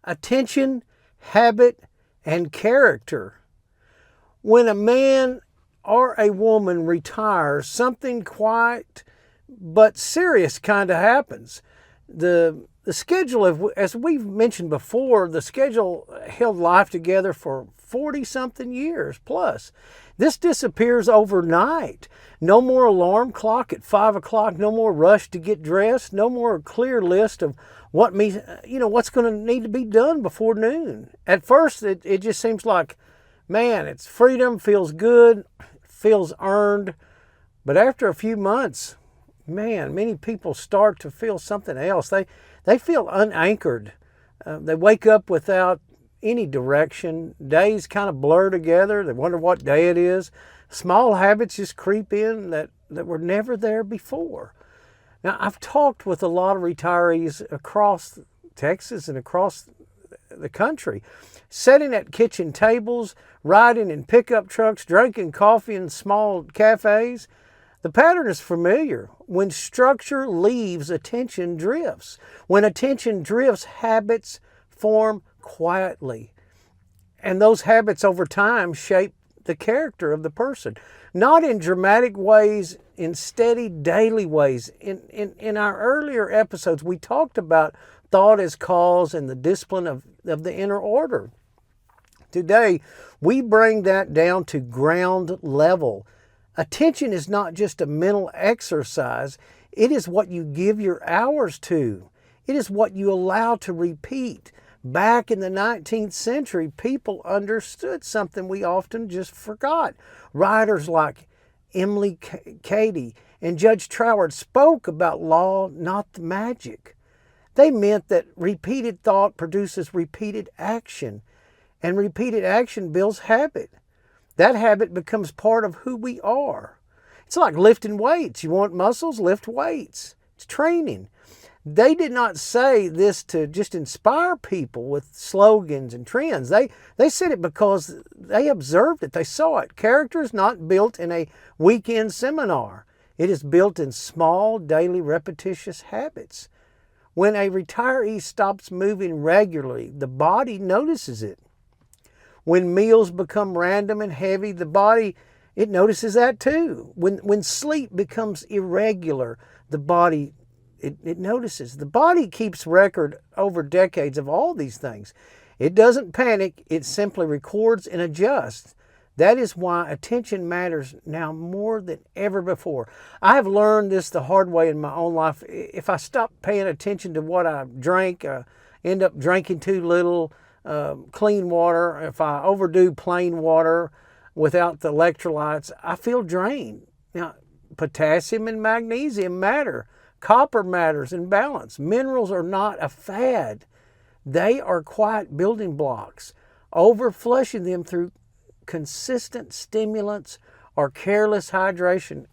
attention, habit, and character. When a man or a woman retires, something quiet but serious kind of happens. The schedule, as we've mentioned before, the schedule held life together for 40-something years plus. This disappears overnight. No more alarm clock at 5 o'clock, no more rush to get dressed, no more clear list of what's going to need to be done before noon. At first, it just seems like, man, it's freedom, feels good, feels earned. But after a few months, man, many people start to feel something else. They feel unanchored. They wake up without any direction. Days kind of blur together. They wonder what day it is. Small habits just creep in that were never there before. Now, I've talked with a lot of retirees across Texas and across the country, sitting at kitchen tables, riding in pickup trucks, drinking coffee in small cafes. The pattern is familiar. When structure leaves, attention drifts. When attention drifts, habits form quietly. And those habits over time shape the character of the person. Not in dramatic ways, in steady daily ways. In our earlier episodes, we talked about thought as cause and the discipline of the inner order. Today, we bring that down to ground level. Attention is not just a mental exercise. It is what you give your hours to. It is what you allow to repeat. Back in the 19th century, people understood something we often just forgot. Writers like Emily Cady and Judge Troward spoke about law, not the magic. They meant that repeated thought produces repeated action, and repeated action builds habit. That habit becomes part of who we are. It's like lifting weights. You want muscles? Lift weights. It's training. They did not say this to just inspire people with slogans and trends. They said it because they observed it. They saw it. Character is not built in a weekend seminar. It is built in small, daily, repetitious habits. When a retiree stops moving regularly, the body notices it. When meals become random and heavy, the body, it notices that too. When sleep becomes irregular, the body, it notices. The body keeps record over decades of all these things. It doesn't panic, it simply records and adjusts. That is why attention matters now more than ever before. I have learned this the hard way in my own life. If I stop paying attention to what I drink, end up drinking too little clean water. If I overdo plain water without the electrolytes, I feel drained. Now, potassium and magnesium matter. Copper matters in balance. Minerals are not a fad. They are quiet building blocks. Overflushing them through consistent stimulants or careless hydration,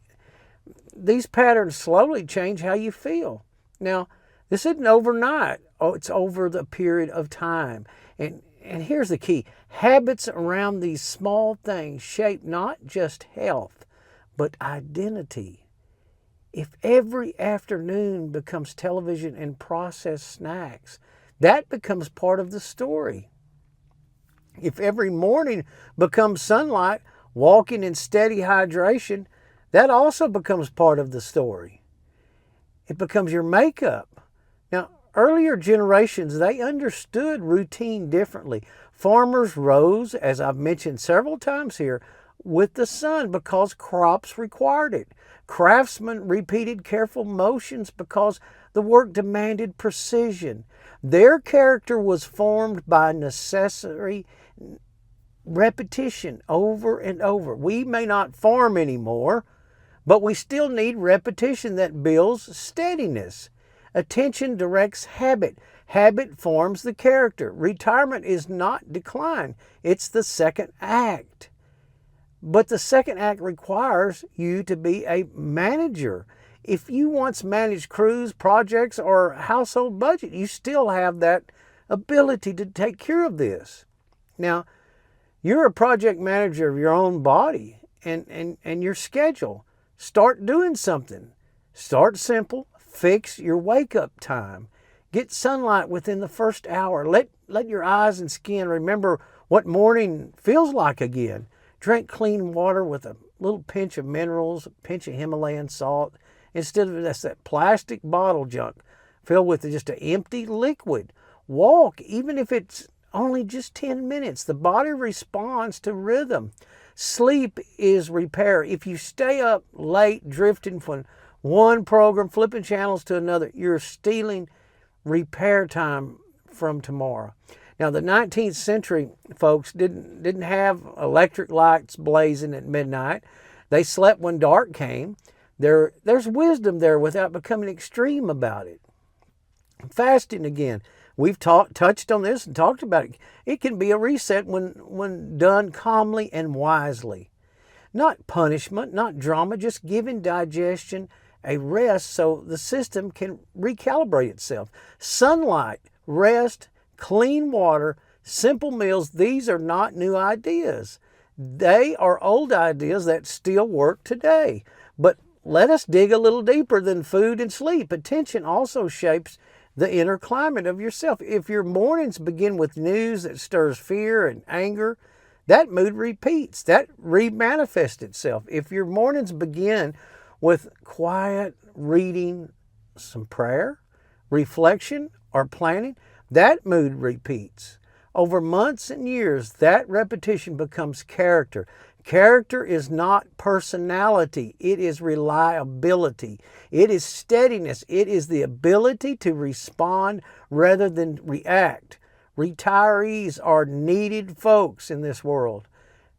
these patterns slowly change how you feel. Now, this isn't overnight. It's over the period of time. And here's the key. Habits around these small things shape not just health, but identity. If every afternoon becomes television and processed snacks, that becomes part of the story. If every morning becomes sunlight, walking in steady hydration, that also becomes part of the story. It becomes your makeup. Now, earlier generations, they understood routine differently. Farmers rose, as I've mentioned several times here, with the sun because crops required it. Craftsmen repeated careful motions because the work demanded precision. Their character was formed by necessary repetition over and over. We may not farm anymore, but we still need repetition that builds steadiness. Attention directs habit. Habit forms the character. Retirement is not decline. It's the second act. But the second act requires you to be a manager. If you once managed crews, projects, or household budget, you still have that ability to take care of this. Now, you're a project manager of your own body and your schedule. Start doing something. Start simple. Fix your wake-up time. Get sunlight within the first hour. Let your eyes and skin remember what morning feels like again. Drink clean water with a little pinch of minerals, a pinch of Himalayan salt, instead of that plastic bottle junk filled with just an empty liquid. Walk, even if it's only just 10 minutes. The body responds to rhythm. Sleep is repair. If you stay up late, drifting from one program, flipping channels to another, you're stealing repair time from tomorrow. Now, the 19th century folks didn't have electric lights blazing at midnight. They slept when dark came. There's wisdom there without becoming extreme about it. Fasting again. We've touched on this and talked about it. It can be a reset when done calmly and wisely. Not punishment, not drama, just giving digestion a rest so the system can recalibrate itself. Sunlight, rest, clean water, simple meals, these are not new ideas. They are old ideas that still work today. But let us dig a little deeper than food and sleep. Attention also shapes the inner climate of yourself. If your mornings begin with news that stirs fear and anger, that mood repeats. That remanifests itself. If your mornings begin with quiet reading, some prayer, reflection, or planning, that mood repeats. Over months and years, that repetition becomes character. Character is not personality. It is reliability. It is steadiness. It is the ability to respond rather than react. Retirees are needed folks in this world.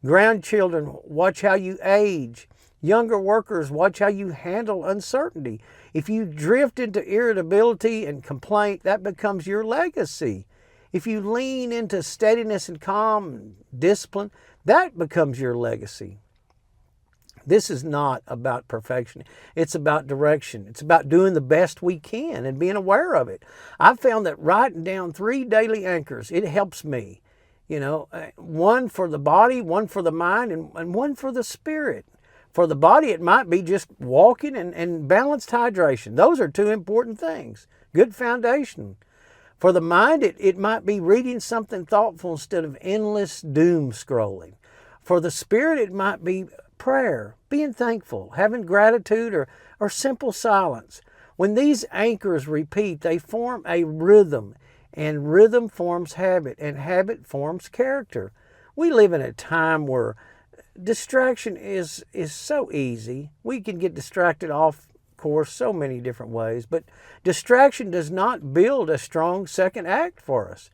Grandchildren, watch how you age. Younger workers, watch how you handle uncertainty. If you drift into irritability and complaint, that becomes your legacy. If you lean into steadiness and calm and discipline, that becomes your legacy. This is not about perfection. It's about direction. It's about doing the best we can and being aware of it. I've found that writing down 3 daily anchors, it helps me. One for the body, one for the mind, and one for the spirit. For the body, it might be just walking and balanced hydration. Those are 2 important things. Good foundation. For the mind, it might be reading something thoughtful instead of endless doom scrolling. For the spirit, it might be prayer, being thankful, having gratitude, or simple silence. When these anchors repeat, they form a rhythm, and rhythm forms habit, and habit forms character. We live in a time where distraction is so easy. We can get distracted off course so many different ways, but distraction does not build a strong second act for us.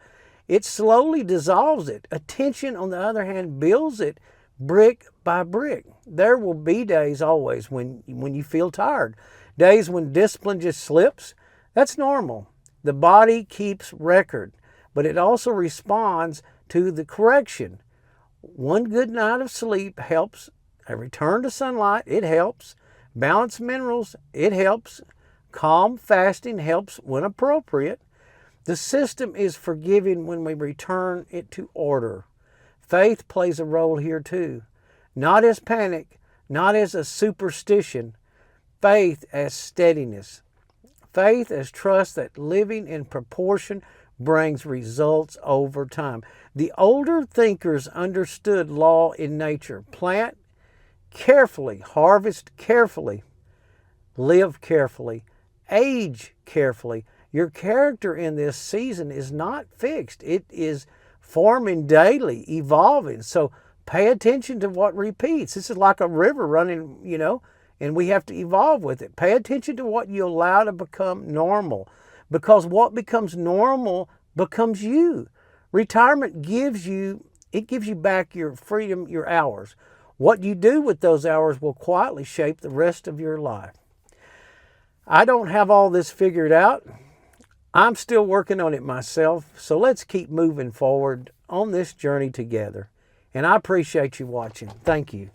It slowly dissolves it. Attention, on the other hand, builds it brick by brick. There will be days always when you feel tired. Days when discipline just slips. That's normal. The body keeps record, but it also responds to the correction. One good night of sleep helps. A return to sunlight, it helps. Balanced minerals, it helps. Calm fasting helps when appropriate. The system is forgiving when we return it to order. Faith plays a role here too. Not as panic, not as a superstition. Faith as steadiness. Faith as trust that living in proportion brings results over time. The older thinkers understood law in nature. Plant carefully, harvest carefully, live carefully, age carefully. Your character in this season is not fixed. It is forming daily, evolving. So pay attention to what repeats. This is like a river running, and we have to evolve with it. Pay attention to what you allow to become normal, because what becomes normal becomes you. Retirement gives you back your freedom, your hours. What you do with those hours will quietly shape the rest of your life. I don't have all this figured out. I'm still working on it myself, so let's keep moving forward on this journey together. And I appreciate you watching. Thank you.